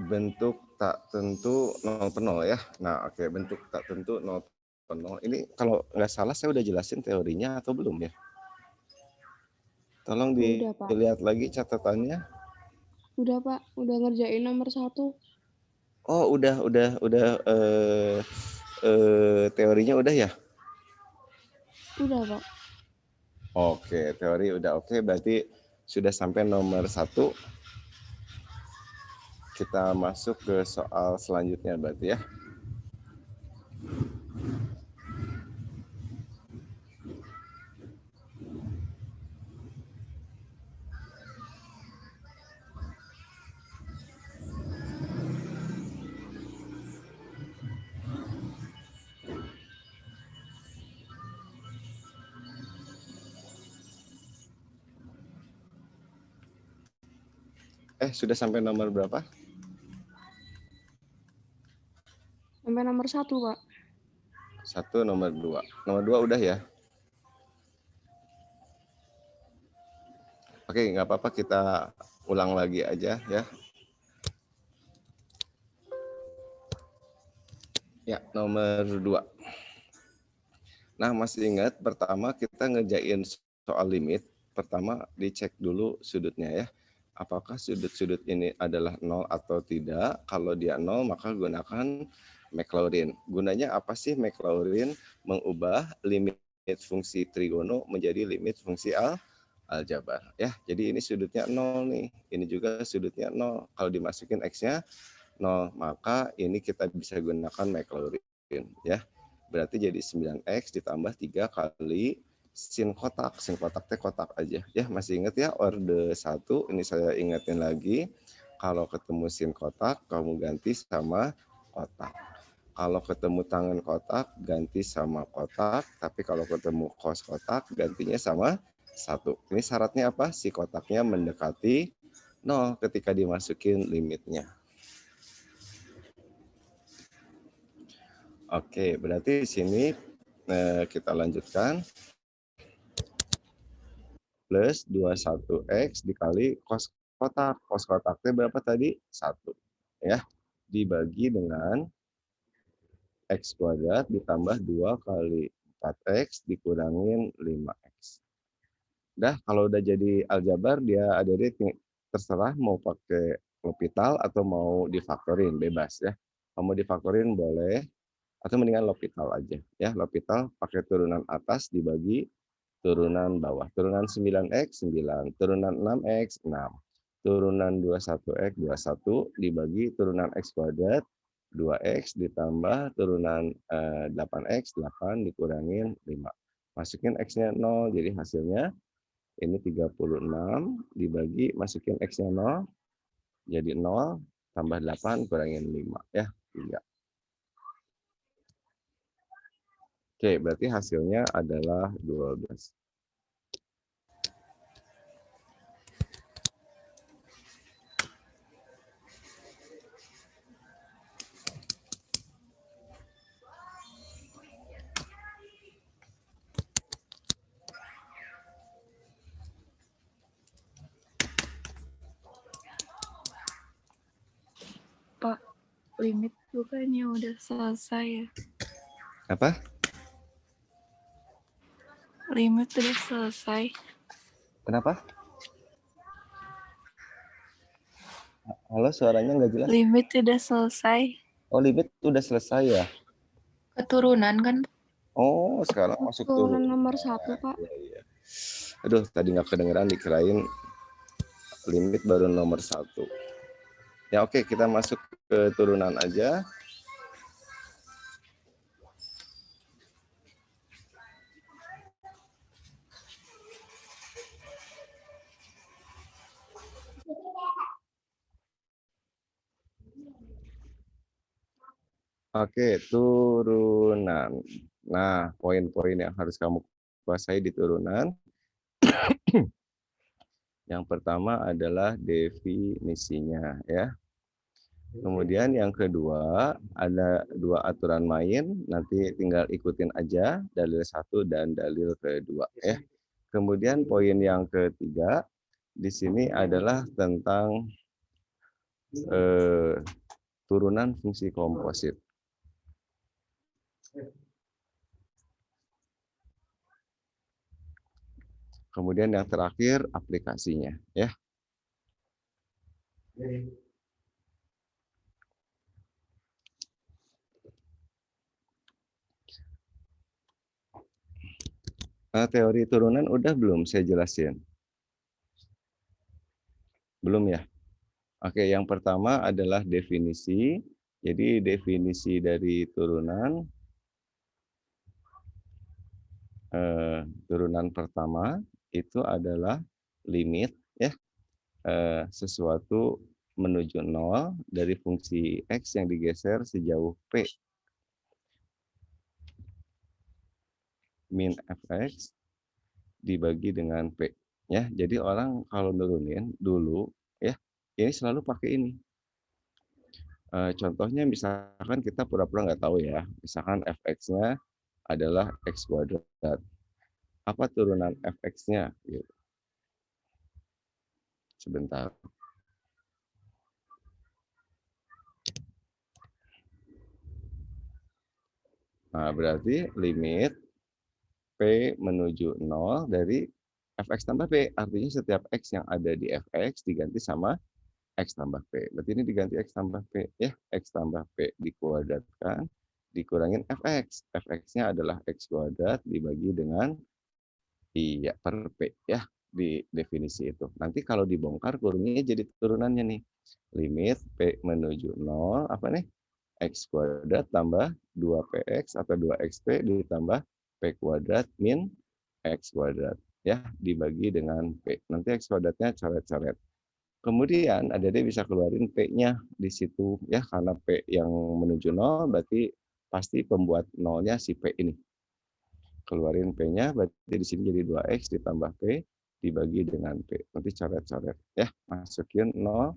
bentuk tak tentu 0 per 0 ya. Nah, oke, bentuk tak tentu 0 per 0. Ini kalau nggak salah saya udah jelasin teorinya atau belum ya? Tolong Udah, Pak. dilihat lagi catatannya. Udah, Pak. Udah ngerjain nomor 1. Oh, udah teorinya udah ya? Udah, Pak. Oke, teori udah oke, berarti sudah sampai nomor 1. Kita masuk ke soal selanjutnya berarti ya. Sudah sampai nomor berapa? Sampai nomor 1, Pak. 1, nomor 2. Nomor 2 udah ya? Oke, nggak apa-apa, kita ulang lagi aja ya. Ya, nomor 2. Nah, masih ingat pertama kita ngerjain soal limit. Pertama dicek dulu sudutnya ya. Apakah sudut-sudut ini adalah 0 atau tidak? Kalau dia 0 maka gunakan Maclaurin. Gunanya apa sih Maclaurin? Mengubah limit fungsi trigono menjadi limit fungsi aljabar ya. Jadi ini sudutnya 0 nih. Ini juga sudutnya 0. Kalau dimasukin X-nya 0, maka ini kita bisa gunakan Maclaurin ya. Berarti jadi 9X ditambah 3 kali sin kotak. Sin kotak teh kotak aja. Ya, masih ingat ya orde 1. Ini saya ingetin lagi. Kalau ketemu sin kotak, kamu ganti sama kotak. Kalau ketemu tangan kotak, ganti sama kotak. Tapi kalau ketemu kos kotak, gantinya sama 1. Ini syaratnya apa? Si kotaknya mendekati 0 ketika dimasukin limitnya. Oke, berarti di sini kita lanjutkan. Plus 21X dikali kos kotak. Kos kotaknya berapa tadi? 1. Ya, dibagi dengan X kuadrat ditambah 2 kali 4X dikurangin 5X. Dah, kalau udah jadi aljabar, dia ada terserah mau pakai L'Hopital atau mau difaktorin, bebas ya. Kalau mau difaktorin boleh, atau mendingan L'Hopital aja. Ya, L'Hopital pakai turunan atas dibagi turunan bawah. Turunan 9X, 9. Turunan 6X, 6. Turunan 21X, 21 dibagi turunan X kuadrat, 2X ditambah turunan 8X, 8 dikurangin 5. Masukin X-nya 0, jadi hasilnya ini 36 dibagi, masukin X-nya 0, jadi 0, tambah 8, kurangin 5. Ya, 3. Oke, berarti hasilnya adalah 12. Pak, limit bukannya udah selesai ya? Apa? Limit udah selesai. Kenapa? Halo, suaranya nggak jelas. Limit udah selesai. Oh, limit udah selesai ya? Keturunan kan? Oh, sekarang masuk Turunan turunan. nomor 1, Pak. Iya. Aduh, tadi nggak kedengeran, dikirain limit baru nomor 1. Ya oke, kita masuk ke turunan aja. Oke, turunan. Nah, poin-poin yang harus kamu kuasai di turunan. Yang pertama adalah definisinya ya. Kemudian yang kedua ada 2 aturan main, nanti tinggal ikutin aja dalil 1 dan dalil kedua ya. Kemudian poin yang ketiga di sini adalah tentang turunan fungsi komposit. Kemudian yang terakhir aplikasinya, ya. Teori turunan udah belum saya jelasin? Belum ya? Oke, yang pertama adalah definisi. Jadi definisi dari turunan, turunan pertama itu adalah limit, ya, sesuatu menuju 0 dari fungsi X yang digeser sejauh P min Fx dibagi dengan P. Ya, jadi orang kalau nurunin dulu, ya, ini selalu pakai ini. Contohnya misalkan kita pura-pura nggak tahu ya, misalkan Fx-nya adalah X kuadrat. Apa turunan Fx-nya? Gitu. Sebentar. Nah, berarti limit P menuju 0 dari Fx tambah P. Artinya setiap X yang ada di Fx diganti sama X tambah P. Berarti ini diganti X tambah P. Ya, X tambah P dikuadratkan, dikurangin Fx. Fx-nya adalah X kuadrat dibagi dengan iya per P. Ya, di definisi itu. Nanti kalau dibongkar kurungnya jadi turunannya nih. Limit P menuju 0, apa nih? X kuadrat tambah 2px atau 2xp ditambah p kuadrat min x kuadrat, ya, dibagi dengan p. Nanti x kuadratnya coret-coret. Kemudian Adik bisa keluarin p-nya di situ, ya, karena p yang menuju 0 berarti pasti pembuat nolnya si p ini. Keluarin p-nya berarti di sini jadi 2x ditambah p dibagi dengan p. Nanti coret-coret, ya, masukin 0,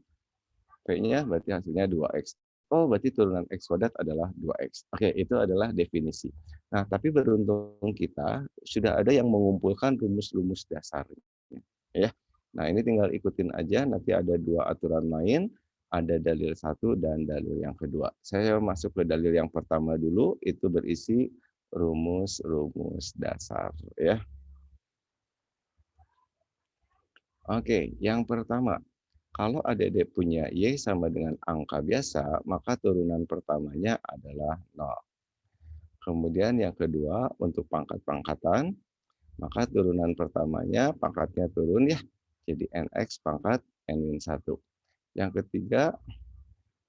p-nya berarti hasilnya 2x. Oh, berarti turunan X kuadrat adalah 2X. Oke, itu adalah definisi. Nah, tapi beruntung kita sudah ada yang mengumpulkan rumus-rumus dasar. Ya. Nah, ini tinggal ikutin aja, nanti ada 2 aturan main, ada dalil 1 dan dalil yang kedua. Saya masuk ke dalil yang pertama dulu, itu berisi rumus-rumus dasar. Ya. Oke, yang pertama. Kalau adik-adik punya Y sama dengan angka biasa, maka turunan pertamanya adalah 0. Kemudian yang kedua, untuk pangkat-pangkatan, maka turunan pertamanya pangkatnya turun ya, jadi NX pangkat N-1. Yang ketiga,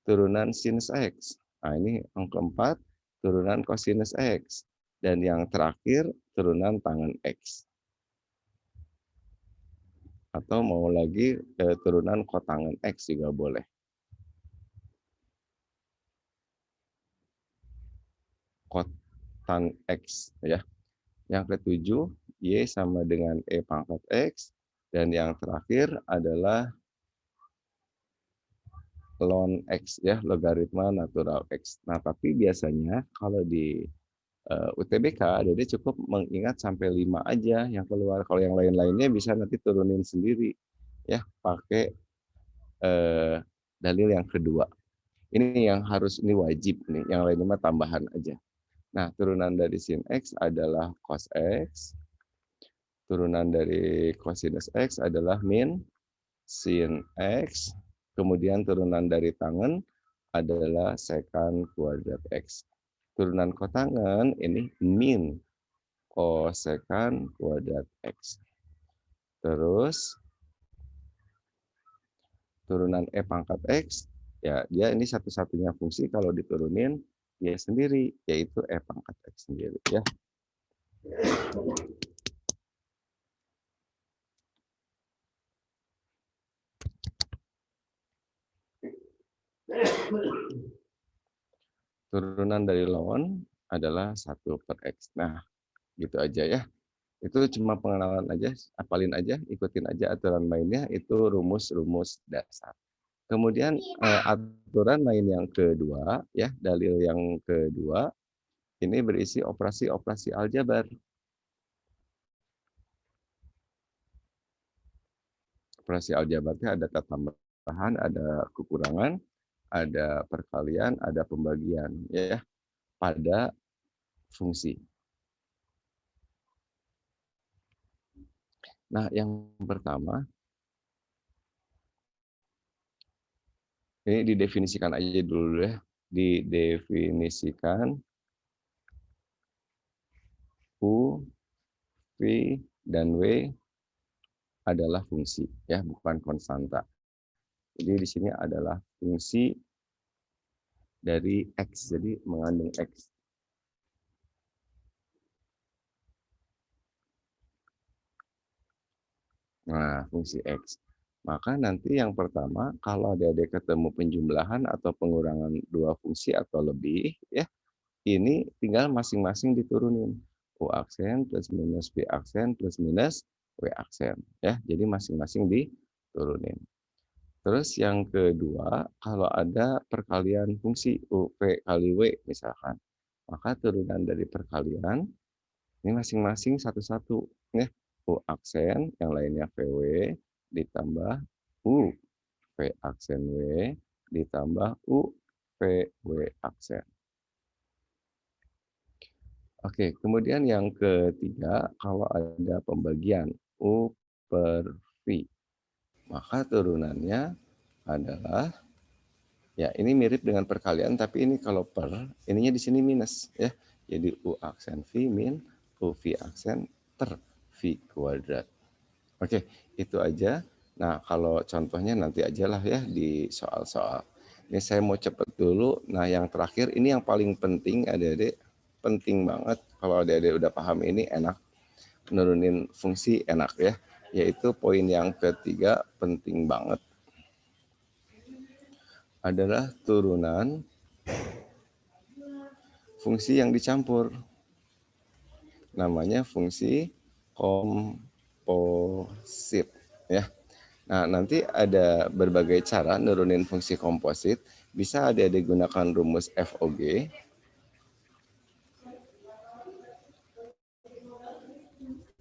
turunan sinus X. Nah, ini yang keempat, turunan kosinus X. Dan yang terakhir, turunan tangen X. Atau mau lagi turunan kotangen X juga boleh. Kotan X, ya. Yang ketujuh, Y sama dengan E pangkat X. Dan yang terakhir adalah ln X, ya, logaritma natural X. Nah, tapi biasanya kalau di UTBK, Dede cukup mengingat sampai 5 aja yang keluar. Kalau yang lain-lainnya bisa nanti turunin sendiri, ya, pakai dalil yang kedua. Ini yang harus, ini wajib nih, yang lainnya mah tambahan aja. Nah, turunan dari sin X adalah cos X. Turunan dari kosinus X adalah min sin X. Kemudian turunan dari tangen adalah secant kuadrat X. Turunan kotangen ini min cosecant kuadrat X. Terus turunan E pangkat X, ya, dia ini satu-satunya fungsi kalau diturunin dia sendiri, yaitu E pangkat X sendiri, ya. Turunan dari ln adalah 1/X. Nah, gitu aja ya. Itu cuma pengenalan aja, apalin aja, ikutin aja aturan mainnya, itu rumus-rumus dasar. Kemudian aturan main yang kedua, ya, dalil yang kedua, ini berisi operasi-operasi aljabar. Operasi aljabarnya ada tambah penjumlahan, ada kekurangan, ada perkalian, ada pembagian ya pada fungsi. Nah, yang pertama ini didefinisikan aja dulu ya. Didefinisikan U, V, dan W adalah fungsi ya, bukan konstanta. Jadi di sini adalah fungsi dari X, jadi mengandung X. Nah, fungsi X. Maka nanti yang pertama, kalau adik-adik ketemu penjumlahan atau pengurangan dua fungsi atau lebih, ya, ini tinggal masing-masing diturunin. U aksen plus minus V aksen plus minus W aksen. Ya, jadi masing-masing diturunin. Terus yang kedua, kalau ada perkalian fungsi U, V kali W misalkan, maka turunan dari perkalian ini masing-masing satu-satu. Ya. U aksen, yang lainnya VW, ditambah U, V aksen W, ditambah U, V, W aksen. Oke, kemudian yang ketiga, kalau ada pembagian U per V, maka turunannya adalah, ya ini mirip dengan perkalian, tapi ini kalau per, ininya di sini minus. Ya. Jadi U aksen V min U V aksen per V kuadrat. Oke, itu aja. Nah, kalau contohnya nanti aja lah ya di soal-soal. Ini saya mau cepet dulu. Nah, yang terakhir, ini yang paling penting adik-adik. Penting banget. Kalau adik-adik udah paham ini enak. Nurunin fungsi enak ya. Yaitu poin yang ketiga penting banget. Adalah turunan fungsi yang dicampur. Namanya fungsi komposit ya. Nah, nanti ada berbagai cara nurunin fungsi komposit. Bisa adik-adik gunakan rumus FOG.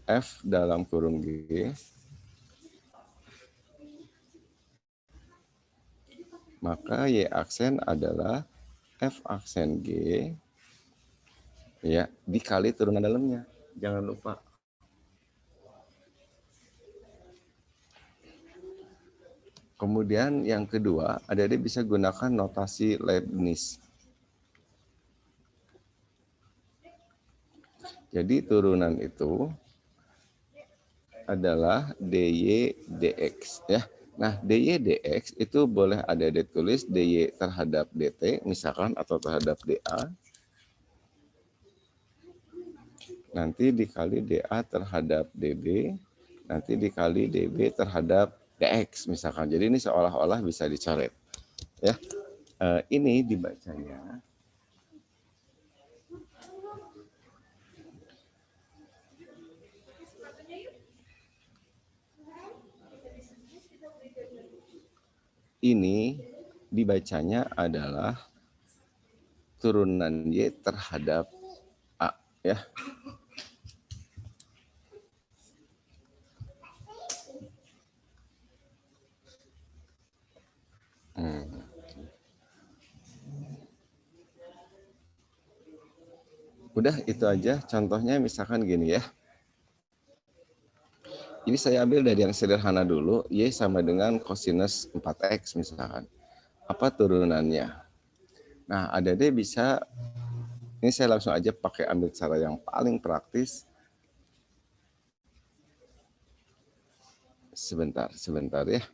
F dalam kurung G. Maka Y aksen adalah F aksen G. Ya, dikali turunan dalamnya. Jangan lupa. Kemudian yang kedua, adik-adik bisa gunakan notasi Leibniz. Jadi turunan itu adalah dy dx ya. Nah, dy dx itu boleh adik-adik tulis dy terhadap dt misalkan atau terhadap dA. Nanti dikali dA terhadap db, nanti dikali db terhadap dx misalkan. Jadi ini seolah-olah bisa dicoret ya. Ini dibacanya ini dibacanya adalah turunan Y terhadap A ya. Udah itu aja contohnya misalkan gini ya. Ini saya ambil dari yang sederhana dulu, Y sama dengan cosinus 4X misalkan. Apa turunannya? Nah, adik-adik bisa, ini saya langsung aja pakai ambil cara yang paling praktis. Sebentar ya.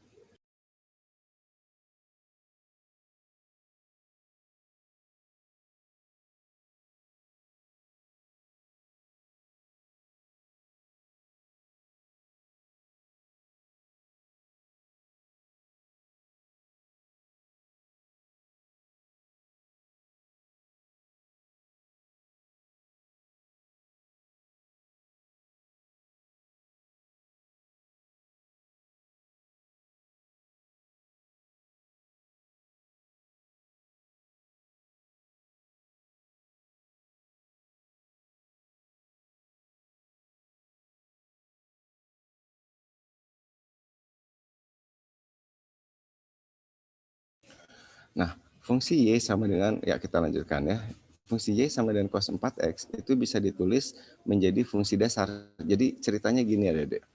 Nah, fungsi Y sama dengan, ya kita lanjutkan ya. Fungsi Y sama dengan cos 4X itu bisa ditulis menjadi fungsi dasar. Jadi ceritanya gini ya Dede.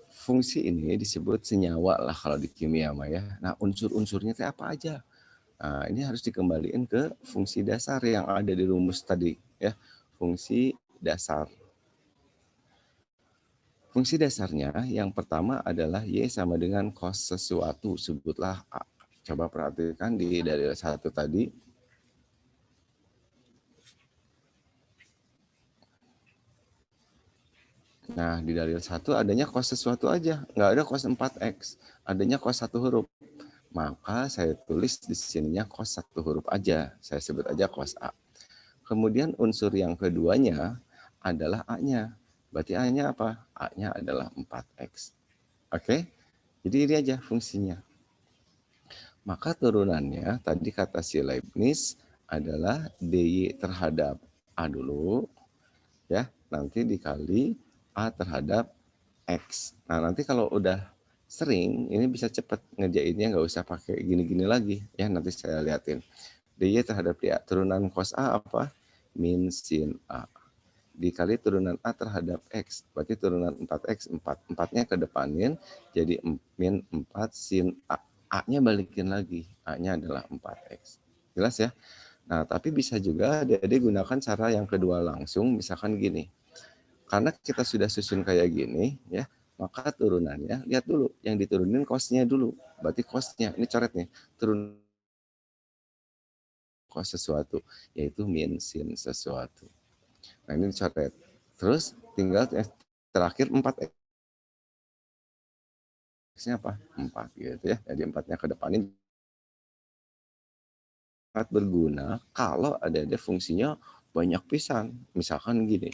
Fungsi ini disebut senyawa lah kalau di kimia mah ya. Nah, unsur-unsurnya itu apa aja? Nah, ini harus dikembalikan ke fungsi dasar yang ada di rumus tadi ya. Fungsi dasar. Fungsi dasarnya yang pertama adalah Y sama dengan cos sesuatu, sebutlah A. Coba perhatikan di dalil 1 tadi. Nah, di dalil 1 adanya cos sesuatu aja, nggak ada cos 4X, adanya cos 1 huruf. Maka saya tulis di sininya cos 1 huruf aja, saya sebut aja cos A. Kemudian unsur yang keduanya adalah A-nya. Berarti A-nya apa? A-nya adalah 4X. Oke? Jadi ini aja fungsinya. Maka turunannya tadi kata si Leibniz adalah DY terhadap A dulu, ya, nanti dikali A terhadap X. Nah, nanti kalau udah sering, ini bisa cepat ngerjainnya, nggak usah pakai gini-gini lagi. Ya, nanti saya liatin. DY terhadap dia. Turunan cos A apa? Min sin A. Dikali turunan A terhadap X. Berarti turunan 4X, 4. 4-nya kedepanin, jadi min 4 sin A. A-nya balikin lagi. A-nya adalah 4X. Jelas ya? Nah, tapi bisa juga adik-adik gunakan cara yang kedua langsung, misalkan gini. Karena kita sudah susun kayak gini, ya, maka turunannya, lihat dulu, yang diturunin cos-nya dulu. Berarti cos-nya, ini coret nih, turun cos sesuatu, yaitu min sin sesuatu. Nah, ini dicoret. Terus tinggal terakhir 4X-nya apa? 4 gitu ya. Jadi 4-nya ke depanin sangat berguna kalau ada fungsinya banyak pisan. Misalkan gini.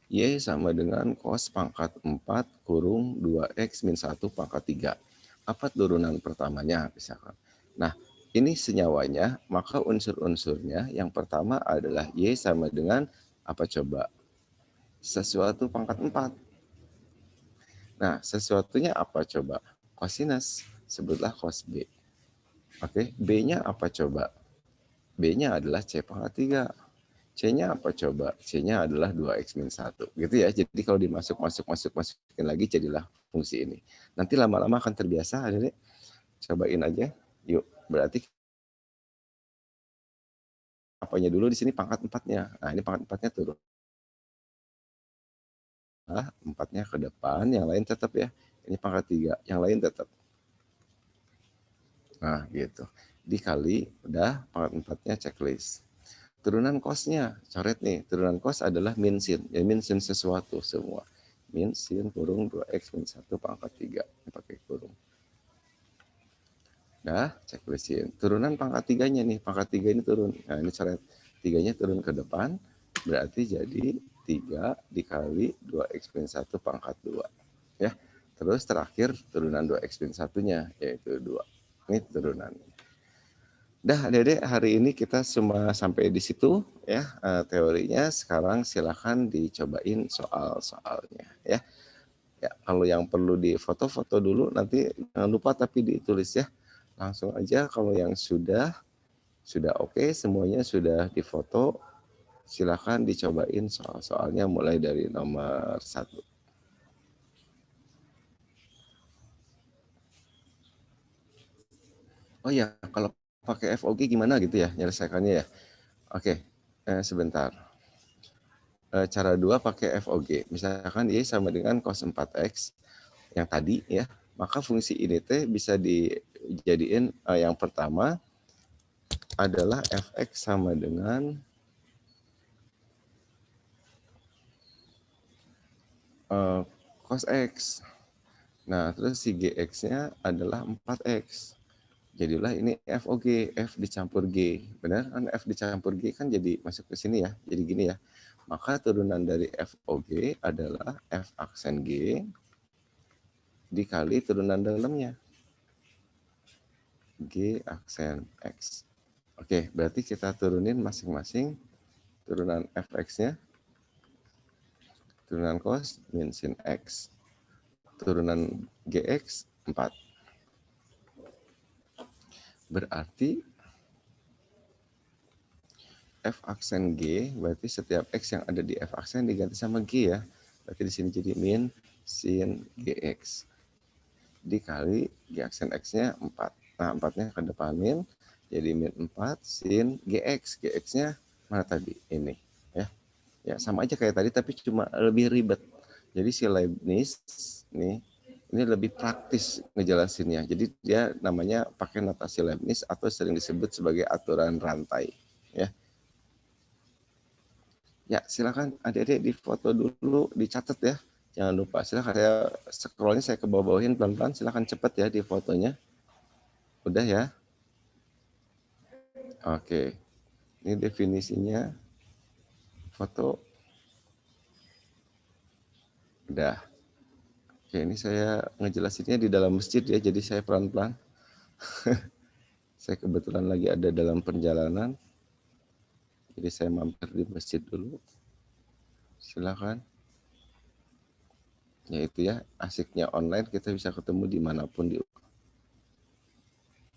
Y sama dengan cos pangkat 4 kurung 2X min 1 pangkat 3. Apa turunan pertamanya misalkan. Nah, ini senyawanya, maka unsur-unsurnya yang pertama adalah Y sama dengan apa coba? Sesuatu pangkat 4. Nah, sesuatunya apa coba? Kosinus, sebutlah cos B. Oke, B-nya apa coba? B-nya adalah C pangkat 3. C-nya apa coba? C-nya adalah 2X min 1. Gitu ya. Jadi kalau masukin lagi jadilah fungsi ini. Nanti lama-lama akan terbiasa, Adik. Cobain aja. Yuk, berarti apanya dulu di sini pangkat 4-nya. Nah, ini pangkat 4-nya turun. Nah, 4-nya ke depan, yang lain tetap ya. Ini pangkat 3, yang lain tetap. Nah, gitu. Dikali, udah pangkat 4-nya checklist. Turunan kosnya, coret nih. Turunan kos adalah min sin. Ya, min sin sesuatu semua. Min sin kurung 2X min 1 pangkat 3. Ini pakai kurung. Dah, checklistin. Turunan pangkat 3-nya nih. Pangkat 3 ini turun. Nah, ini coret. 3-nya turun ke depan. Berarti jadi 3 dikali 2X min 1 pangkat 2. Ya. Terus terakhir turunan 2X min 1-nya, yaitu 2. Ini turunannya. Dah, Dede, hari ini kita cuma sampai di situ ya teorinya. Sekarang silakan dicobain soal-soalnya ya. Ya, kalau yang perlu di foto-foto dulu nanti jangan lupa tapi ditulis ya. Langsung aja kalau yang sudah oke, semuanya sudah difoto. Silakan dicobain soal-soalnya mulai dari nomor 1. Oh ya, kalau pakai FOG gimana gitu ya menyelesaikannya ya? Oke, sebentar. Cara 2 pakai FOG. Misalkan Y sama dengan cos 4X yang tadi ya, maka fungsi ini teh bisa dijadiin yang pertama adalah Fx sama dengan cos X. Nah, terus si Gx-nya adalah 4X. Jadilah ini FOG, F dicampur G. Benar kan F dicampur G kan jadi masuk ke sini ya. Jadi gini ya. Maka turunan dari FOG adalah F aksen G dikali turunan dalamnya. G aksen X. Oke, berarti kita turunin masing-masing turunan Fx-nya. Turunan cos min sin X. Turunan Gx 4. Berarti F aksen G, berarti setiap X yang ada di F aksen diganti sama G ya. Berarti di sini jadi min sin GX. Dikali G aksen X-nya 4. Nah, 4-nya ke depanin, jadi min 4 sin GX. GX-nya mana tadi? Ini. Ya, sama aja kayak tadi, tapi cuma lebih ribet. Jadi si Leibniz, nih, ini lebih praktis ngejelasinnya. Jadi dia namanya pakai notasi Leibniz atau sering disebut sebagai aturan rantai. Ya. Ya, silakan adik-adik di foto dulu, dicatat ya. Jangan lupa, silakan saya scrollnya saya ke bawah-bawahin pelan-pelan. Silakan cepat ya di fotonya. Udah ya. Oke. Ini definisinya. Foto. Udah. Oke, ini saya ngejelasinnya di dalam masjid ya, jadi saya pelan-pelan. Saya kebetulan lagi ada dalam perjalanan. Jadi saya mampir di masjid dulu. Silakan. Ya itu ya, asiknya online kita bisa ketemu dimanapun.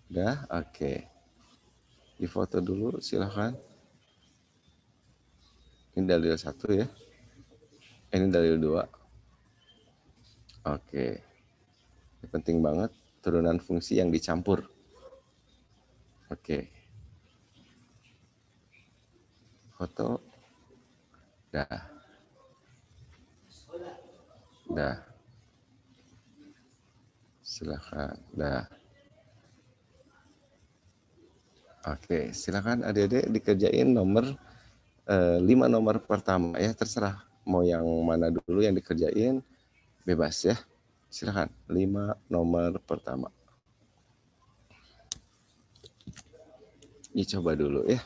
Udah, oke. Di foto dulu, silakan. Ini dalil 1 ya. Ini dalil 2. Oke. Ini penting banget, turunan fungsi yang dicampur. Oke. Foto. Dah. Dah. Silakan. Dah. Oke, silakan adik-adik dikerjain nomor 5 nomor pertama ya, terserah mau yang mana dulu yang dikerjain, bebas ya. Silakan 5 nomor pertama. Ini coba dulu ya.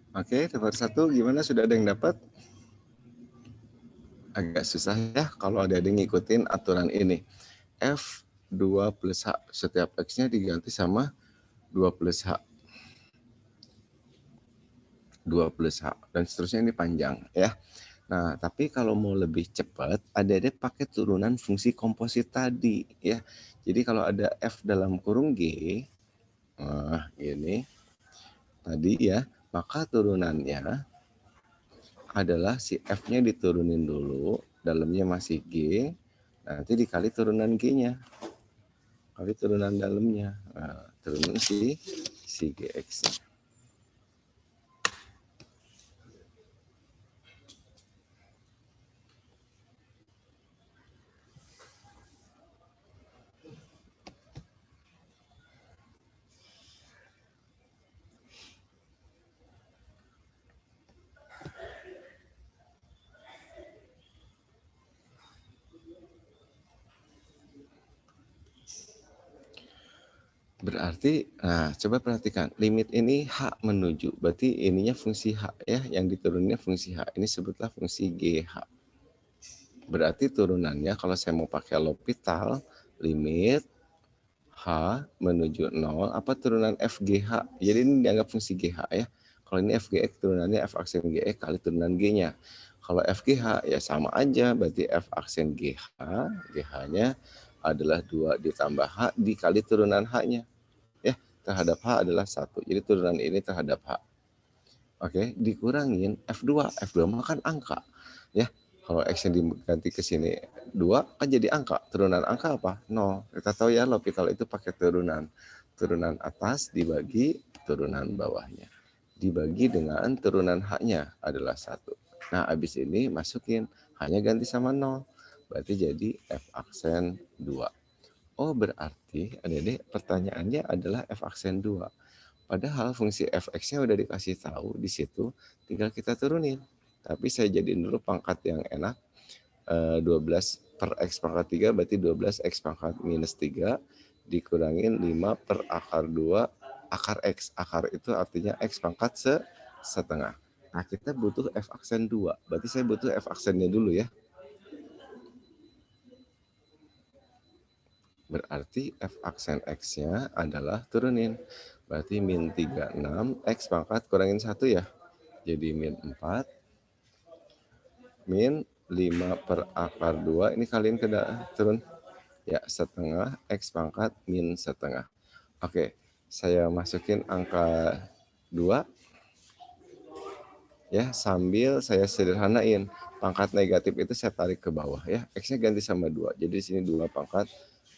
Oke, nomor 1 gimana? Sudah ada yang dapat? Agak susah ya kalau ada yang ngikutin aturan ini. F 2 plus H. Setiap X-nya diganti sama 2 plus H. 2 plus H. Dan seterusnya ini panjang ya. Nah, tapi kalau mau lebih cepat, ada pakai turunan fungsi komposit tadi ya. Jadi kalau ada F dalam kurung G, nah ini tadi ya, maka turunannya adalah si F-nya diturunin dulu, dalamnya masih G, nanti dikali turunan G-nya, kali turunan dalamnya, nah, turunan si GX-nya. Berarti, nah coba perhatikan, limit ini H menuju, berarti ininya fungsi H ya, yang dituruninnya fungsi H, ini sebutlah fungsi GH. Berarti turunannya kalau saya mau pakai L'Hopital, limit H menuju 0, apa turunan FGH, jadi ini dianggap fungsi GH ya. Kalau ini FGX turunannya F aksen GX kali turunan G-nya. Kalau FGH ya sama aja, berarti F aksen GH, GH-nya adalah 2 ditambah H dikali turunan H-nya. Ya, terhadap H adalah 1. Jadi turunan ini terhadap H. Oke, dikurangin F2. F2 mah kan angka. Ya, kalau X yang diganti ke sini 2 kan jadi angka. Turunan angka apa? 0. Kita tahu ya L'Hopital itu pakai turunan. Turunan atas dibagi turunan bawahnya. Dibagi dengan turunan H-nya adalah 1. Nah, habis ini masukin H-nya ganti sama 0. Berarti jadi F aksen 2. Oh, berarti adik-adik pertanyaannya adalah F aksen 2. Padahal fungsi fx-nya udah dikasih tahu di situ, tinggal kita turunin. Tapi saya jadiin dulu pangkat yang enak. 12 per x pangkat 3 berarti 12 x pangkat minus 3 dikurangin 5 per akar 2 akar x. Akar itu artinya x pangkat setengah. Nah, kita butuh f aksen 2. Berarti saya butuh f aksennya dulu ya. Berarti f aksen x-nya adalah turunin. Berarti min 36, x pangkat kurangin 1 ya. Jadi min 4, min 5 per akar 2, ini kalian turun. Ya, setengah, x pangkat min setengah. Oke, saya masukin angka 2. Ya, sambil saya sederhanain. Pangkat negatif itu saya tarik ke bawah ya. X-nya ganti sama 2. Jadi di sini 2 pangkat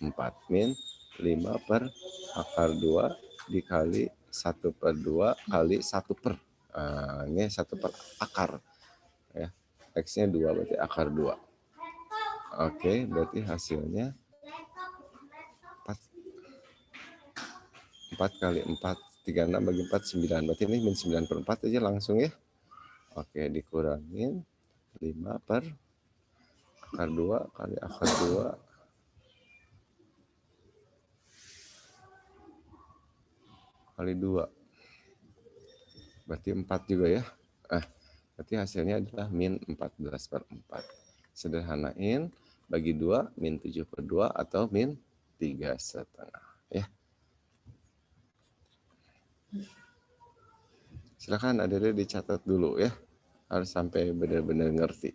4 min 5 per akar 2 dikali 1 per 2 kali 1 per. Nah, ini 1 per akar. Ya. X-nya 2 berarti akar 2. Oke, berarti hasilnya 4 kali 4, 36 bagi 4, 9. Berarti ini min 9 per 4 aja langsung ya. Oke, dikurangin 5 per akar 2 kali akar 2 kali 2. Berarti 4 juga ya. Berarti hasilnya adalah min 14 per 4. Sederhanain, bagi 2, min 7 per 2 atau min 3 setengah. Ya. Silakan adik-adik dicatat dulu ya. Harus sampai benar-benar ngerti.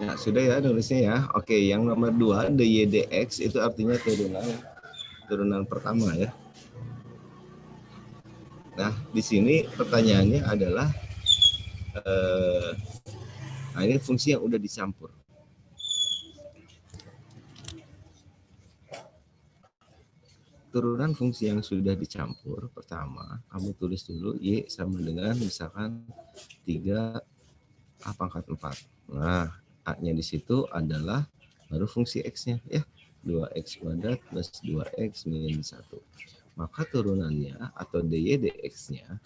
Ya, sudah ya nulisnya ya. Oke, yang nomor 2 DYDX itu artinya turunan pertama ya. Nah, di sini pertanyaannya adalah nah ini fungsi yang udah dicampur. Turunan fungsi yang sudah dicampur, pertama, kamu tulis dulu Y sama dengan misalkan 3 A pangkat 4. Nah, A-nya di situ adalah baru fungsi X-nya ya. 2X kuadrat plus 2X min 1. Maka turunannya atau dy dx-nya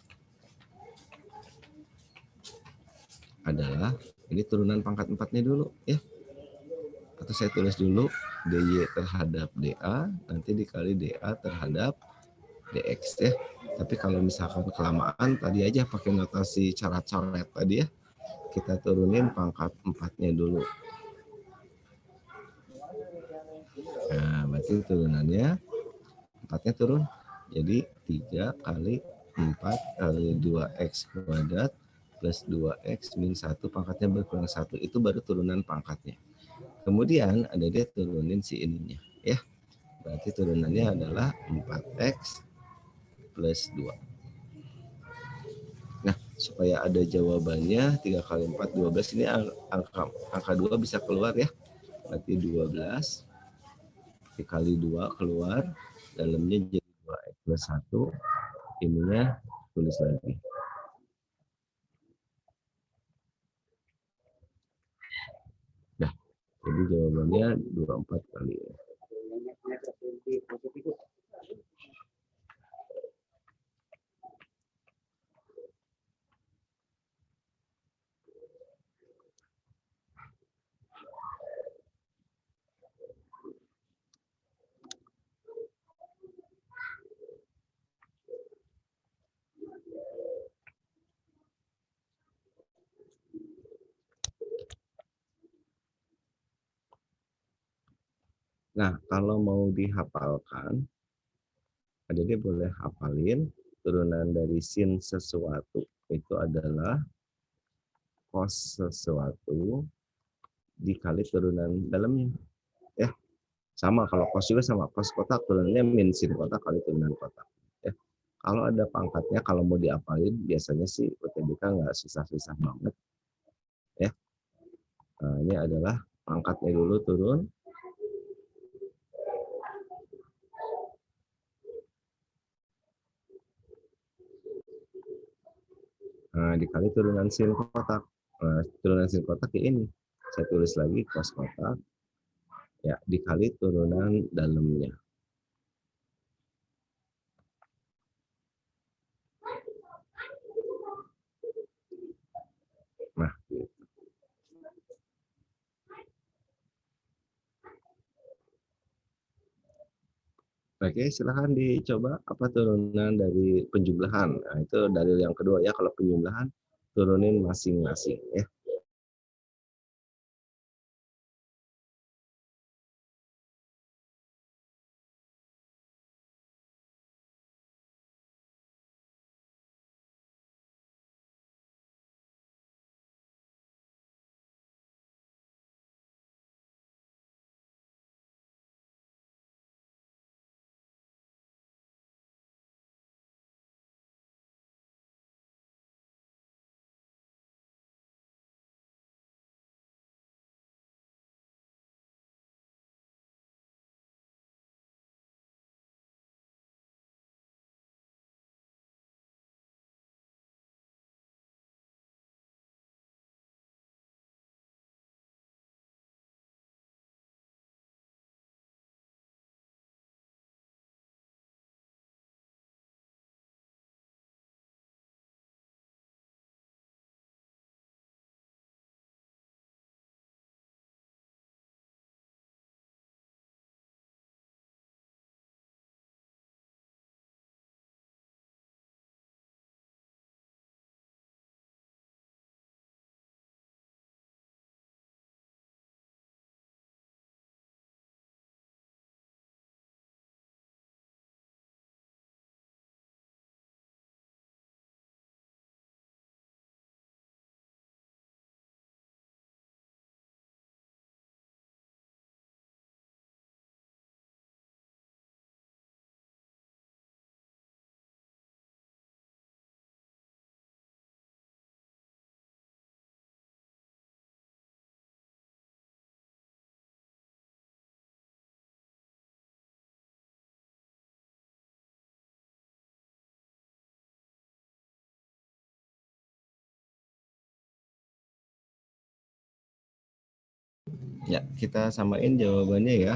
adalah ini turunan pangkat 4-nya dulu ya. Atau saya tulis dulu dy terhadap dA nanti dikali dA terhadap dx ya. Tapi kalau misalkan kelamaan tadi aja pakai notasi coret-coret tadi ya. Kita turunin pangkat 4-nya dulu. Nah, berarti turunannya 4-nya turun. Jadi 3 kali 4 kali 2x kuadrat plus 2x min 1 pangkatnya berkurang 1. Itu baru turunan pangkatnya. Kemudian ada dia turunin si ininya. Ya. Berarti turunannya adalah 4x plus 2. Nah, supaya ada jawabannya 3 kali 4, 12. Ini angka 2 bisa keluar ya. Berarti 12 dikali 2 keluar, dalamnya jadi 2x plus 1, ininya tulis lagi. Nah, jadi jawabannya 24 kali ya. Nah, kalau mau dihafalkan, ada dia boleh hafalin turunan dari sin sesuatu itu adalah cos sesuatu dikali turunan dalamnya. Ya, sama kalau cos juga sama cos kotak turunannya min sin kotak kali turunan kotak. Ya. Kalau ada pangkatnya, kalau mau dihafalin biasanya sih UTBK nggak susah-susah banget. Ya, nah, ini adalah pangkatnya dulu turun. Nah, dikali turunan sin kotak. Nah, turunan sin kotak ya ini. Saya tulis lagi cos kotak. Ya, dikali turunan dalamnya. Nah, gitu. Oke, silahkan dicoba apa turunan dari penjumlahan. Nah, itu dalil yang kedua ya. Kalau penjumlahan, turunin masing-masing ya. Ya, kita samain jawabannya ya.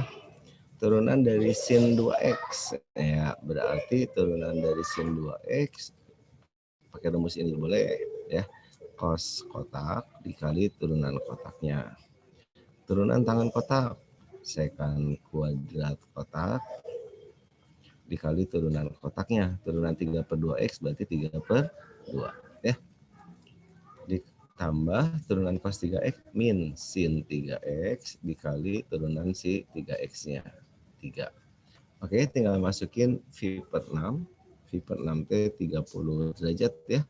Turunan dari sin 2x. Ya, berarti turunan dari sin 2x pakai rumus ini boleh ya. Cos kotak dikali turunan kotaknya. Turunan tangan kotak, sekant kuadrat kotak dikali turunan kotaknya. Turunan 3/2x berarti 3/2 ya. Ditambah turunan cos 3x min sin 3x dikali turunan si 3x-nya 3. Oke, tinggal masukin V/6. V/6 30 derajat ya.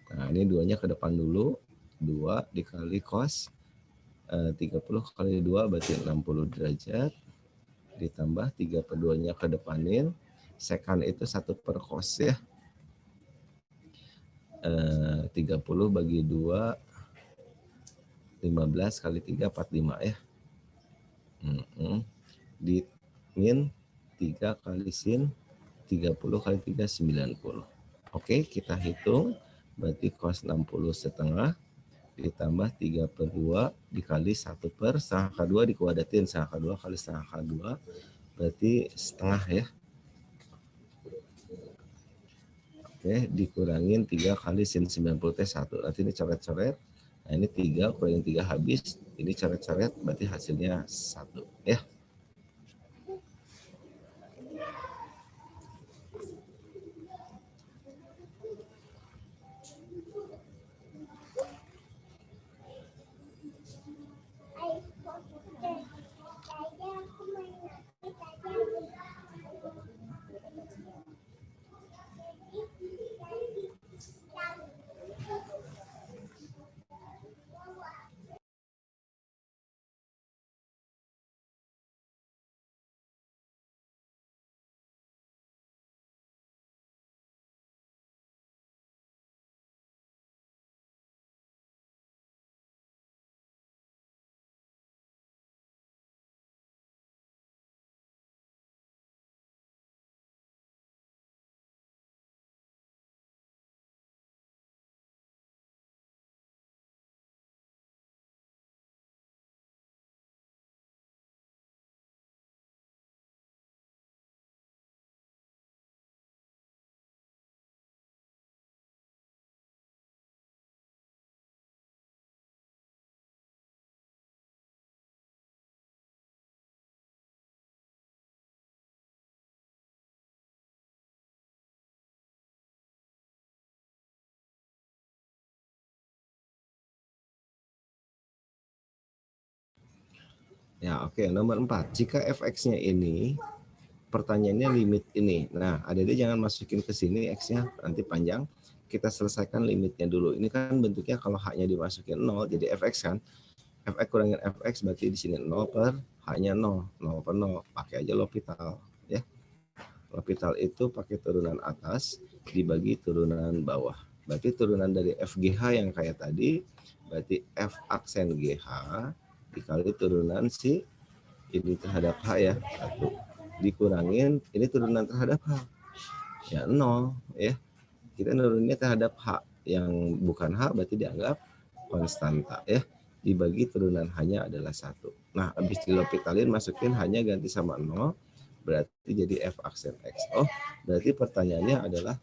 Nah, ini 2-nya ke depan dulu. 2 dikali cos 30 kali 2 berarti 60 derajat. Ditambah 3/2-nya ke depanin. Sekant itu 1 per cos ya. 30 bagi 2, 15 kali 3, 45 ya. Di min 3 kali sin 30 kali 3, 90. Oke, kita hitung. Berarti cos 60 setengah ditambah 3/2 dikali 1/setengah K2 dikuadratin. Setengah K2 kali setengah K2 berarti setengah ya. Oke, dikurangin 3 kali sin 90 T 1. Nanti ini coret-coret. Nah, ini 3 kurangin 3 habis. Ini coret-coret berarti hasilnya 1 ya. Ya, oke. Nomor 4. Jika fx-nya ini, pertanyaannya limit ini. Nah, adik-adik jangan masukin ke sini x-nya, nanti panjang. Kita selesaikan limitnya dulu. Ini kan bentuknya kalau h-nya dimasukin 0, jadi fx kan. Fx kurangin fx berarti di sini 0 per h-nya 0. 0 per 0. Pakai aja L'Hopital. Ya. L'Hopital itu pakai turunan atas dibagi turunan bawah. Berarti turunan dari FGH yang kayak tadi, berarti F aksen GH dikali turunan si ini terhadap H ya, 1. Dikurangin ini turunan terhadap H. Ya 0 ya. Kita nurunnya terhadap H yang bukan H berarti dianggap konstanta ya. Dibagi turunan H-nya adalah 1. Nah, habis di L'Hopitalin masukin H-nya ganti sama 0 berarti jadi F aksen X. Oh, berarti pertanyaannya adalah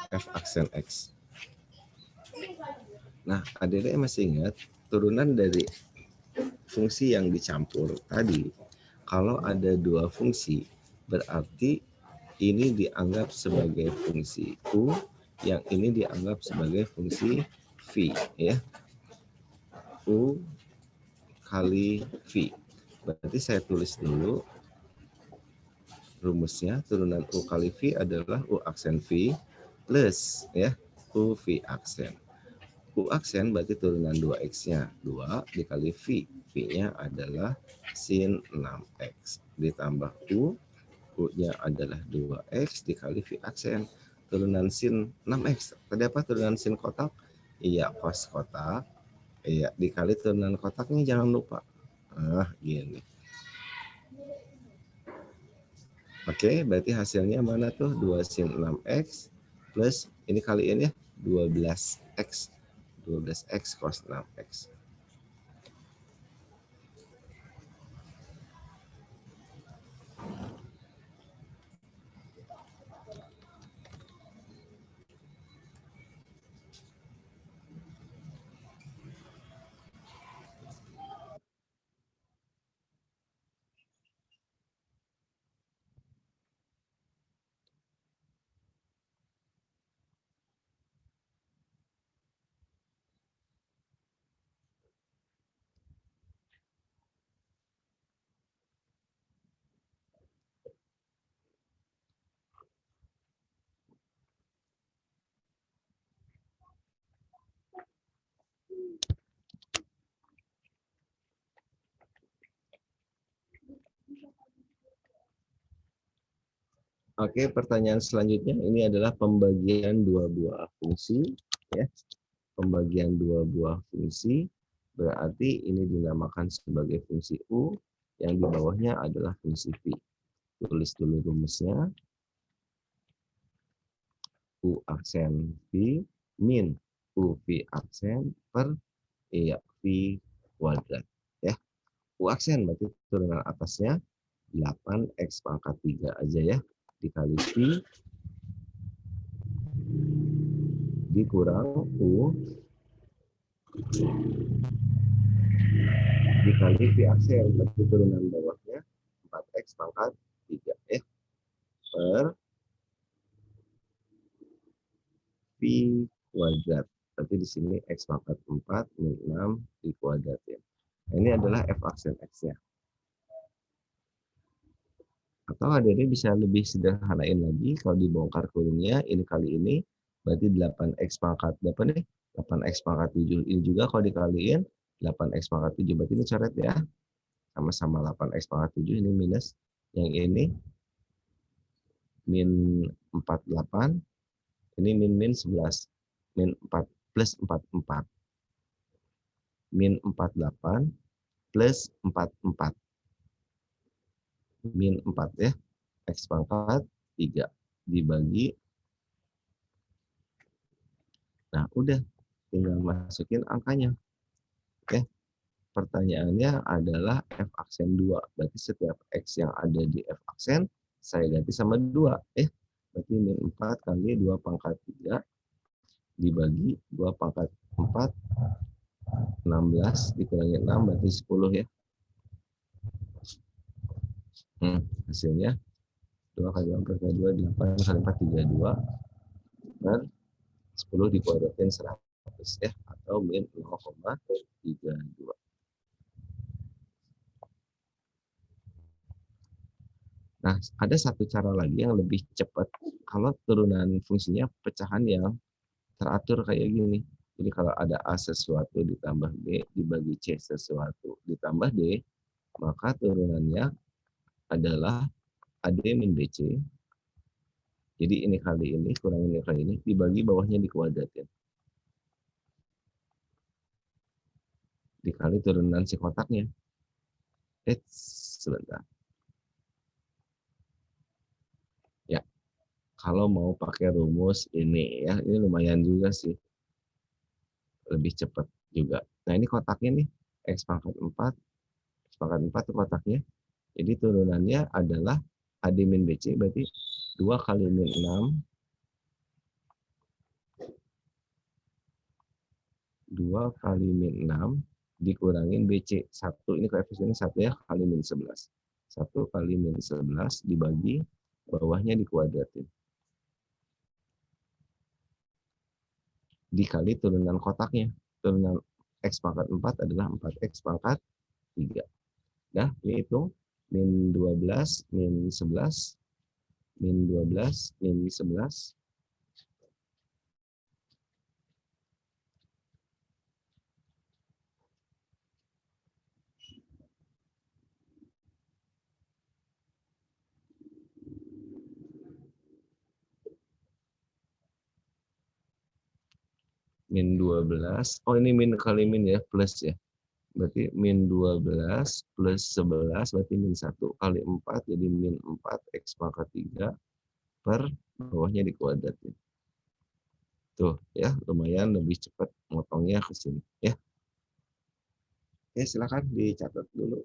F aksen X. Nah, adik-adik masih ingat turunan dari fungsi yang dicampur tadi, kalau ada dua fungsi, berarti ini dianggap sebagai fungsi U, yang ini dianggap sebagai fungsi V, ya. U kali V. Berarti saya tulis dulu rumusnya, turunan U kali V adalah U aksen V plus ya U V aksen. U aksen berarti turunan 2x-nya 2 dikali V. V-nya adalah sin 6x. Ditambah U. U-nya adalah 2x dikali V aksen. Turunan sin 6x. Tadi apa turunan sin kotak? Iya, cos kotak. Iya, dikali turunan kotaknya jangan lupa. Nah, gini. Oke, berarti hasilnya mana tuh? 2 sin 6x plus ini kaliin ya 12x. 12x cos 6x. Oke, pertanyaan selanjutnya ini adalah pembagian dua buah fungsi, ya. Pembagian dua buah fungsi berarti ini dinamakan sebagai fungsi U, yang di bawahnya adalah fungsi V. Tulis dulu rumusnya. U aksen V min U V aksen per V kuadrat. Ya. U aksen berarti turunan atasnya 8x pangkat 3 aja ya. Dikali V dikurang U dikali V aksen berarti turunan bawahnya 4x pangkat 3 ya. Per V kuadrat. Berarti di sini x pangkat 4 min 6 V kuadrat ya. Nah, ini adalah F aksen X-nya. Atau adik-adik bisa lebih sederhanain lagi, kalau dibongkar kurungnya, ini kali ini, berarti 8x pangkat, berapa nih? 8x pangkat 7. Ini juga kalau dikaliin, 8x pangkat 7. Berarti ini coret ya. Sama-sama 8x pangkat 7, ini minus. Yang ini, min 48. Ini min 11. Min 4 plus 44. Min 48 plus 44. Min 4 ya. X pangkat 3 dibagi. Nah, udah tinggal masukin angkanya. Oke. Pertanyaannya adalah F aksen 2. Berarti setiap X yang ada di F aksen, saya ganti sama 2. Berarti min 4 kali 2 pangkat 3 dibagi 2 pangkat 4, 16 dikurangi 6, berarti 10 ya. Hasilnya 2 kali 2 per 2, 8 kali 4, 32. Dan 10 dikuadratin 100 ya. Atau min 0,32. Nah, ada satu cara lagi yang lebih cepat kalau turunan fungsinya pecahan yang teratur kayak gini. Jadi kalau ada A sesuatu ditambah B dibagi C sesuatu ditambah D, maka turunannya adalah AD min BC. Jadi ini kali ini kurang ini kali ini dibagi bawahnya dikuadratin. Dikali turunan si kotaknya. Sebentar. Ya, kalau mau pakai rumus ini ya, ini lumayan juga sih. Lebih cepat juga. Nah, ini kotaknya nih, X pangkat 4. X pangkat 4 itu kotaknya. Jadi turunannya adalah AD min BC, berarti 2 kali min 6. 2 kali min 6 dikurangin BC. 1, ini koefisiennya 1 ya, kali min 11. 1 kali min 11 dibagi, bawahnya dikuadratin. Dikali turunan kotaknya. Turunan X pangkat 4 adalah 4X pangkat 3. Nah, ini hitung. Min 12, min 11, min 12, min 11. Min 12, oh ini min kali min ya, plus ya. Berarti min 12 plus 11, berarti min 1 kali 4, jadi min 4 X pangkat 3 per bawahnya dikuadratin. Tuh ya, lumayan lebih cepat motongnya ke sini ya. Oke, silakan dicatat dulu.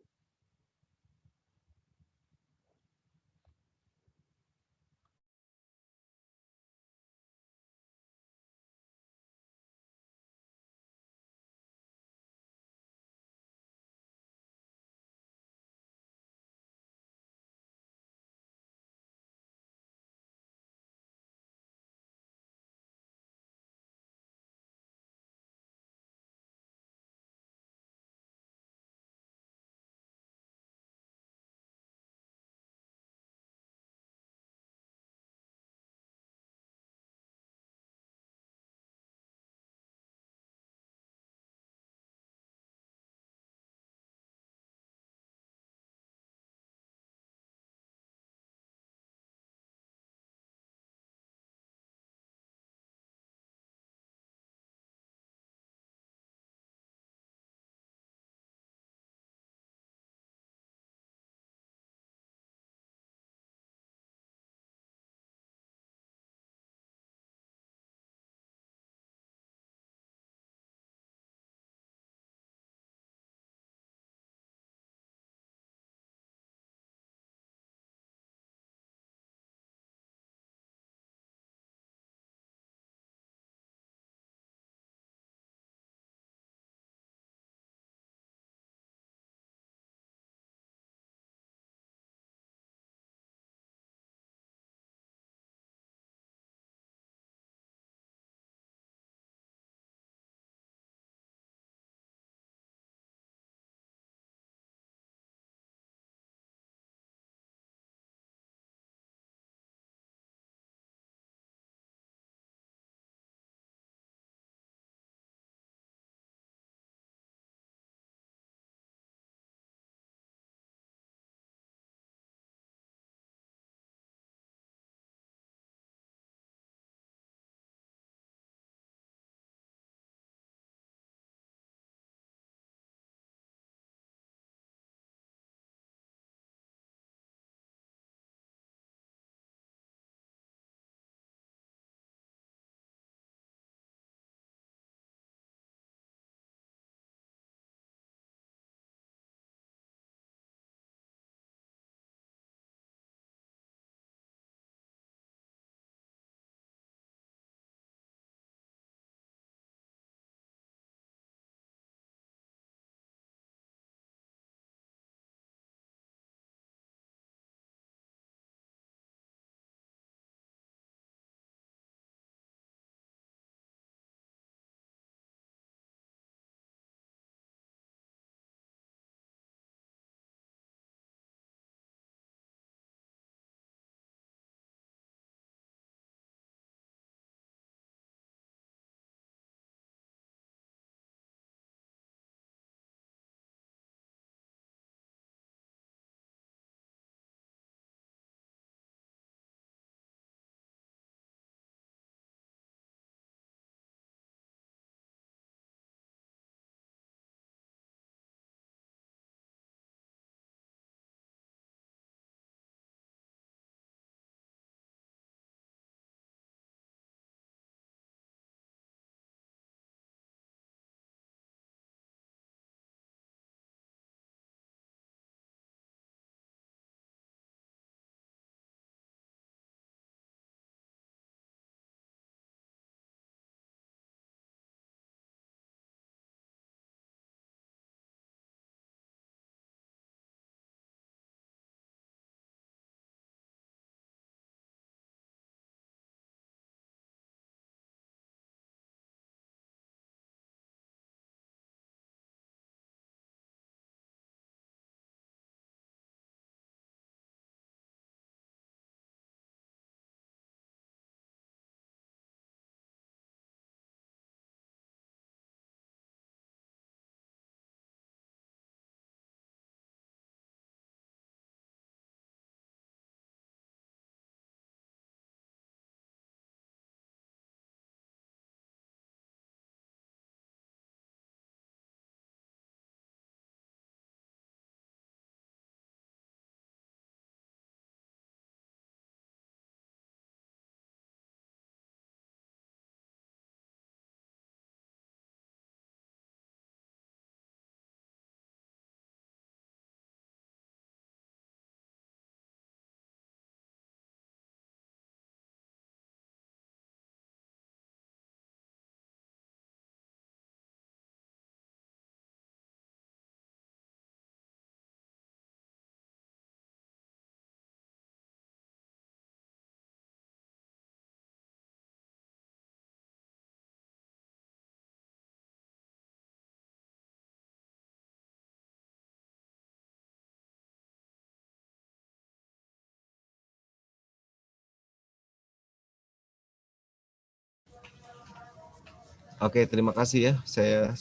Oke, terima kasih ya. Saya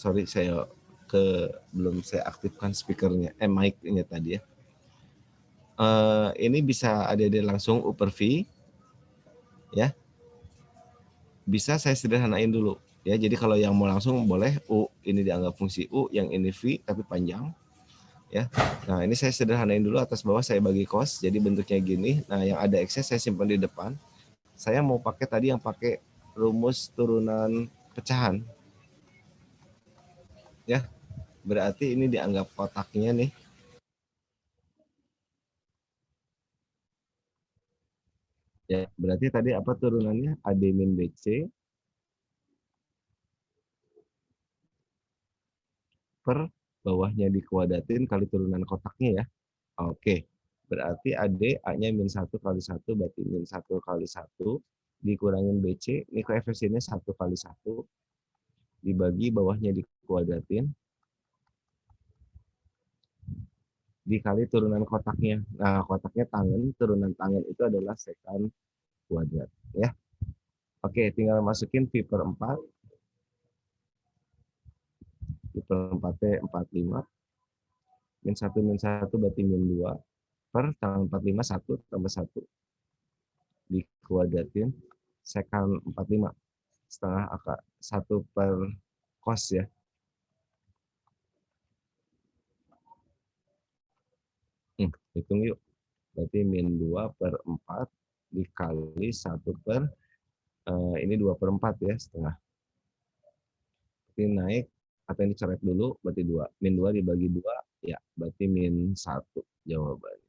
belum saya aktifkan speakernya, mic-nya tadi ya. Ini bisa adik-adik langsung Upper-V ya. Bisa saya sederhanain dulu ya. Jadi kalau yang mau langsung boleh U ini dianggap fungsi U, yang ini V tapi panjang ya. Nah, ini saya sederhanain dulu atas bawah saya bagi cos. Jadi bentuknya gini. Nah, yang ada X saya simpan di depan. Saya mau pakai tadi yang pakai rumus turunan pecahan. Ya. Berarti ini dianggap kotaknya nih. Ya, berarti tadi apa turunannya? AD min BC per bawahnya dikuadratin kali turunan kotaknya ya. Oke, berarti AD A-nya min 1 kali 1 berarti min 1 kali 1 dikurangin BC, ini koefisiennya 1 kali 1 dibagi bawahnya dikuadratin dikali turunan kotaknya. Nah, kotaknya tangen, turunan tangen itu adalah sekan kuadrat ya. Oke, tinggal masukin V per 4. V per 4 45 min 1 berarti min 2 per tanggal 45 1 tambah 1 dikuadratin sekan 45 setengah akar 1 per cos ya. Hitung yuk. Berarti min 2 per 4 dikali 1 per ini 2 per 4 ya setengah. Berarti naik atau ini coret dulu berarti 2. Min 2 dibagi 2 ya berarti min 1 jawabannya.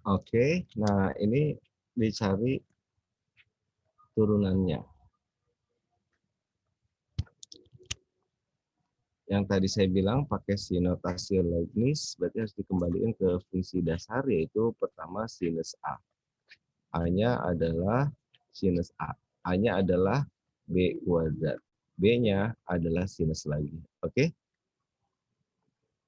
Oke, nah ini dicari turunannya. Yang tadi saya bilang pakai si notasi Leibniz, berarti harus dikembalikan ke fungsi dasar, yaitu pertama sinus A. A-nya adalah sinus A. A-nya adalah B kuadrat. B-nya adalah sinus lagi. Oke?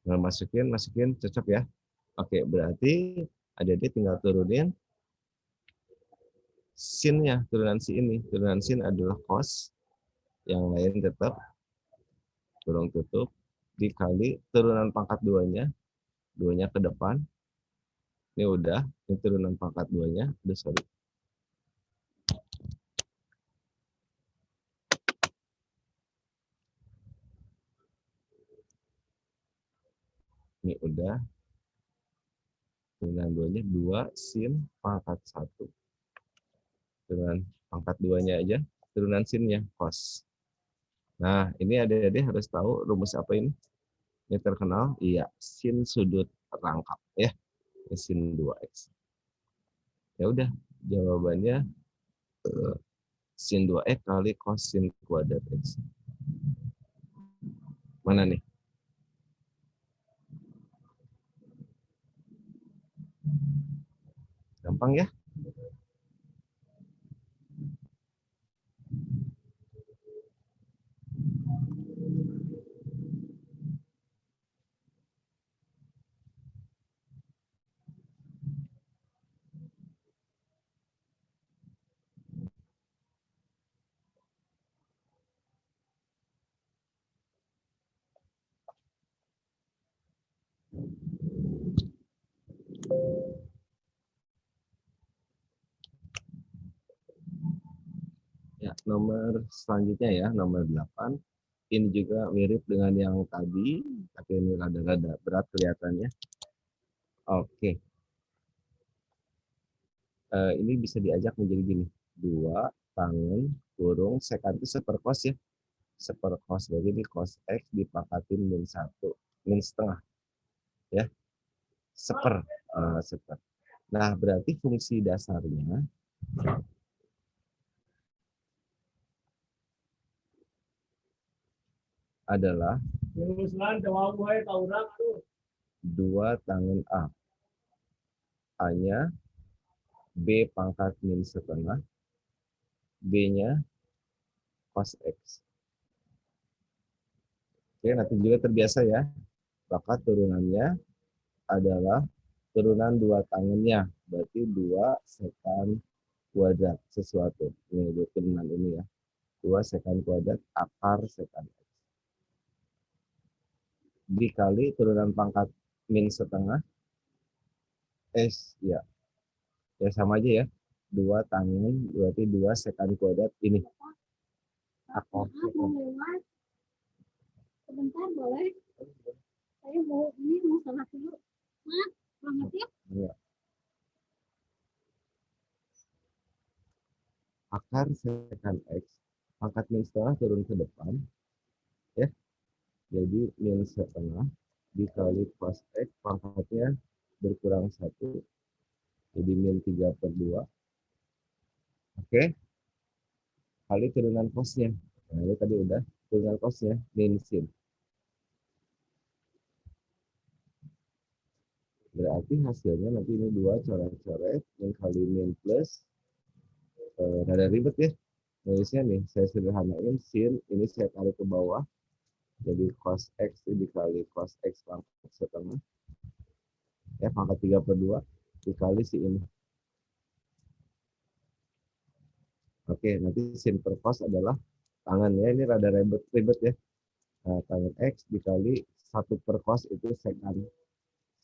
Nah, masukin, cocok ya. Oke, berarti adik-adik tinggal turunin sin-nya, turunan sin ini. Turunan sin adalah cos, yang lain tetap kurung tutup, dikali turunan pangkat duanya ke depan. Ini udah, ini turunan pangkat duanya, sorry. Ini udah, turunan duanya 2 sin pangkat 1. Turunan pangkat duanya aja, turunan sinnya cos. Nah, ini adik-adik harus tahu rumus apa ini? Ini terkenal, iya, sin sudut rangkap ya. Ini sin 2x. Ya udah, jawabannya sin 2x kali cos sin kuadrat x. Mana nih? Gampang ya? Ya, nomor selanjutnya ya, nomor 8. Ini juga mirip dengan yang tadi, tapi ini rada-rada berat kelihatannya. Oke. Ini bisa diajak menjadi gini. 2 tangan kurung sekan itu seperkos ya. Seperkos, jadi di cos X dipangkatin min 1. Min setengah. Ya. Seper. Seper. Nah, berarti fungsi dasarnya adalah 2 tangan A. A-nya B pangkat min setengah. B-nya cos X. Oke, nanti juga terbiasa ya. Maka turunannya adalah turunan 2 tangannya. Berarti 2 sekan kuadrat sesuatu. Ini turunan ini ya. 2 sekan kuadrat akar sekan X. Dikali turunan pangkat min setengah. S, ya. Ya sama aja ya. 2 tangan berarti 2 sekan kuadrat ini. Akar sekan. Sebentar boleh? Saya mau sholat dulu. Maaf, selamat ya. Ya. Akar sekan X, pangkat min setengah turun ke depan, ya. Jadi min setengah dikali cos X, pangkatnya berkurang 1, jadi min 3/2. Oke, kali turunan cosnya. Nah, ini tadi udah dengan cosnya min sin. Berarti hasilnya nanti ini 2 coret-coret min kali min plus, rada ribet ya nulisnya nih, saya sederhanain sin ini saya tarik ke bawah jadi cos x dikali cos x pangkat setengah ya pangkat 3/2 dikali si ini. Oke, nanti sin per cos adalah tangan ya, ini rada ribet ya. Nah, tangan x dikali 1 per cos itu sekan,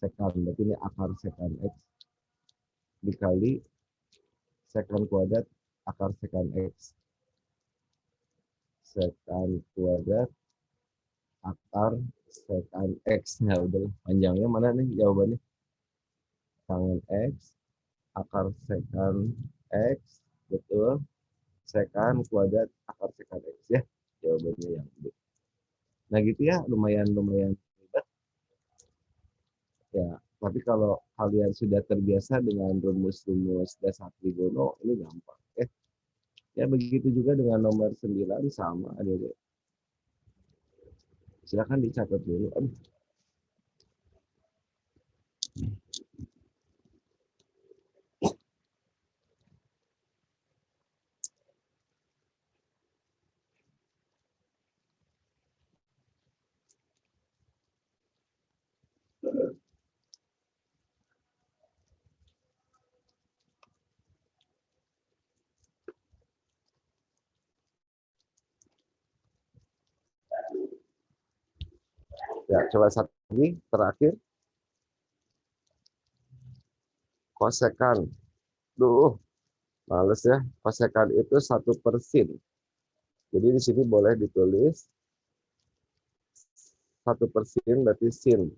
berarti ini akar sekan x dikali sekan kuadrat akar sekan x. Sekan kuadrat akar sekan x. Nah, udah panjangnya mana nih jawabannya? Tangan x akar sekan x, betul. Sekan kuadrat akar sekan x ya. Jawabannya yang B. Nah, gitu ya, lumayan ribet. Ya, tapi kalau kalian sudah terbiasa dengan rumus-rumus dasar trigono, ini gampang. Ya, begitu juga dengan nomor 9 sama, adik-adik. Silakan dicatat dulu. Ya, coba satu lagi, terakhir. Kosekan. Duh, males ya. Kosekan itu 1/sin. Jadi di sini boleh ditulis 1/sin berarti sin.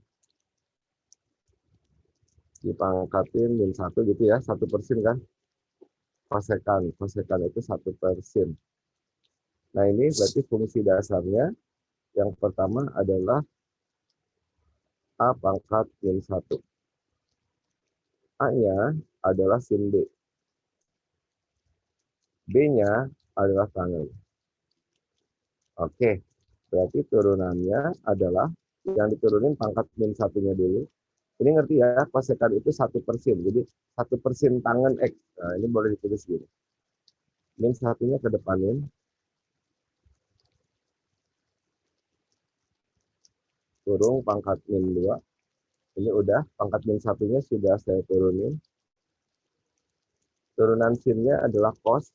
Dipangkatin min 1 gitu ya, 1/sin kan. Kosekan itu 1/sin. Nah, ini berarti fungsi dasarnya yang pertama adalah A pangkat min 1. A-nya adalah sin B. B-nya adalah tangan. Oke, berarti turunannya adalah yang diturunin pangkat min 1-nya dulu. Ini ngerti ya, kosekan itu 1/sin. Jadi 1/sin tangan X. Nah, ini boleh ditulis gini. Min 1-nya ke depanin. Kurung pangkat min 2. Ini udah, pangkat min 1-nya sudah saya turunin. Turunan sinnya adalah cos.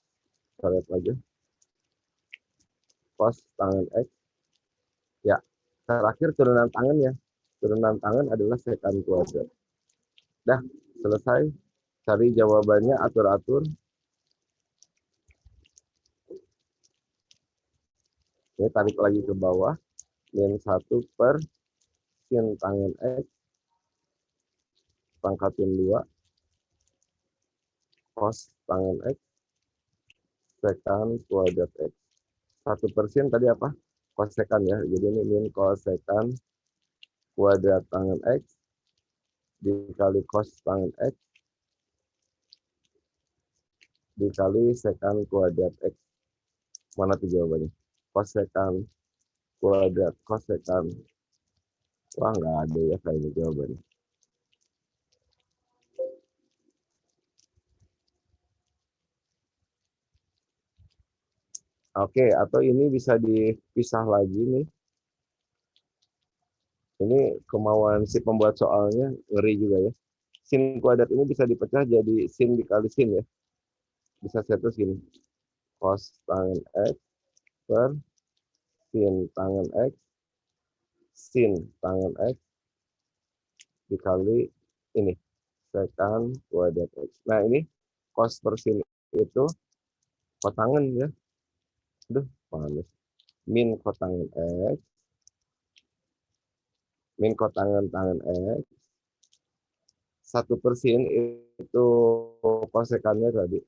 Coret aja. Cos tangan X. Ya, terakhir turunan tangannya. Turunan tangan adalah sekan kuadrat. Dah, selesai. Cari jawabannya, atur-atur. Ini tarik lagi ke bawah. Min 1/sin tangan X. Pangkatin 2. Cos tangan X. Sekan kuadrat X. 1/sin tadi apa? Kosekan ya. Jadi ini min kosekan kuadrat tangan X dikali cos tangan X dikali sekan kuadrat X. Mana tuh jawabannya? Kosekan kuadrat kosekan. Wah, nggak ada ya kayaknya jawabannya. Oke, atau ini bisa dipisah lagi nih. Ini kemauan si pembuat soalnya, ngeri juga ya. Sin kuadrat ini bisa dipecah jadi sin dikali sin ya. Bisa saya tulis gini. Cos tangan X per sin tangan X sin tangan X dikali ini sekan kuadrat X. Nah, ini cos per sin itu kotangan ya. Aduh, panas. Min kotangan X min kotangan tangan X 1/sin itu kosekannya tadi